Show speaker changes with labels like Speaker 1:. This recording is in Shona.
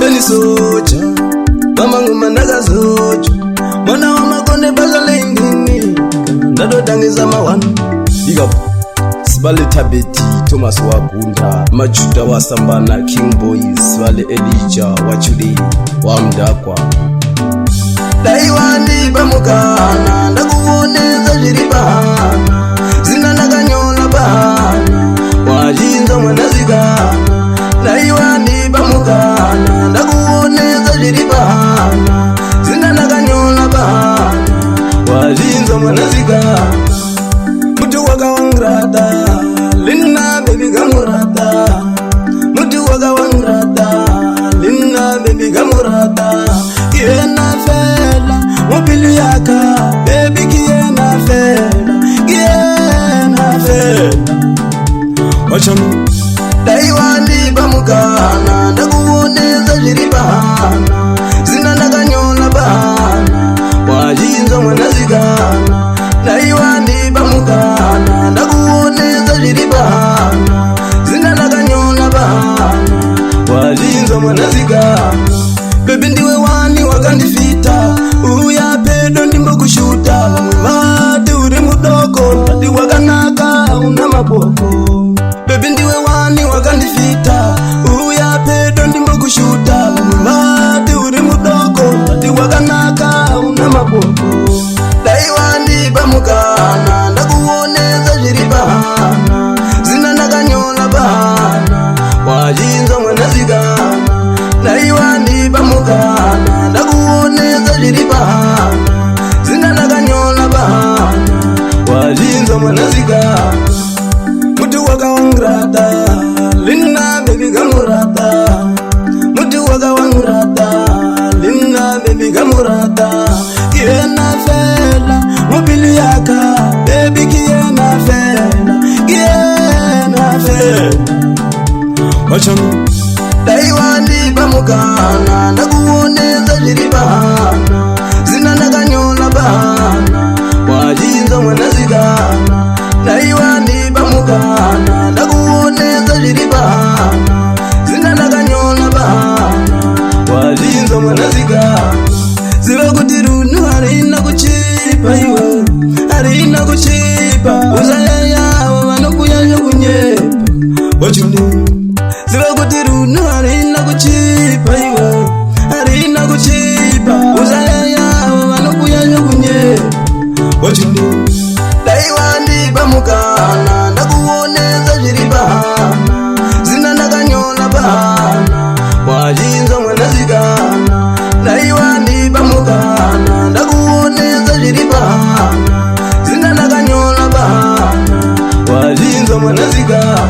Speaker 1: Beni soja Mamangu mandaga soja Mwana wa makone bazale ingini Ndado tangiza mawanu Big up Sibale Tabeti Thomas Wakunda Majuda wa Sambana King Boys Sibale Elijah Wachuli wa Mdakwa Daiwandi bamukana Ndakuoneza jiribana Zina naganyola bana Wajinza mwanazigana Daiwandi bamukana Ndakuoneza jiribana Zina naganyola bana Wajinza mwanazigana Mutu waka wangrata Linna baby gamurata Mutu waka wangrata Linna baby gamurata Kiena fela Mobili yaka Baby kiena fela Kiena fela Wachami Daiwandi bamukana Ndakuoneza jiribana Zina naganyola bana Wajinza mwanazigana Daiwandi bamukana Ndakuoneza jiribana Zina naganyola bana Wajinza mwanazigana Baby ndiwe wani wakandifita Uya pedo ndimbo kushuta Wati uri mudoko Tati wakanaka una mapoko Baby ndiwe wani wakandifita Uya pedo ndimbo kushuta Wati uri mudoko Tati wakanaka una mapoko Daiwandi bamukana Ndakuoneza jiribana Zina naganyola bana Wajinza mwanazigana Daiwandi bamukana Ndakuoneza jiribana Zina naganyola bana Wajinza mwanazigana Mutu waka wangrata Linna baby gamurata Mutu waka wangrata Linna baby gamurata Kiena fela Mobili yaka Baby kiena fela Kiena fela Wachami Daiwandi bamukana Ndakuoneza jiribana Zina naganyola bana Wajinza mwanazigana Daiwandi bamukana Ndakuoneza jiribana Zina naganyola bana Wajinza mwanazigana Ziva kutirunu harina kuchipa iwe Harina kuchipa Uzayaya wanokuya kunyepa Wachuni Ziva kutirunu harina kuchipa iwe Harina kuchipa Uzayaya wanokuya kunyepa Wachuni Daiwandi bamukana Ndakuoneza jiribana Zina naganyola bana Wajinza mwanazigana Daiwandi bamukana Ndakuoneza jiribana Zina naganyola bana Wajinza mwanazigana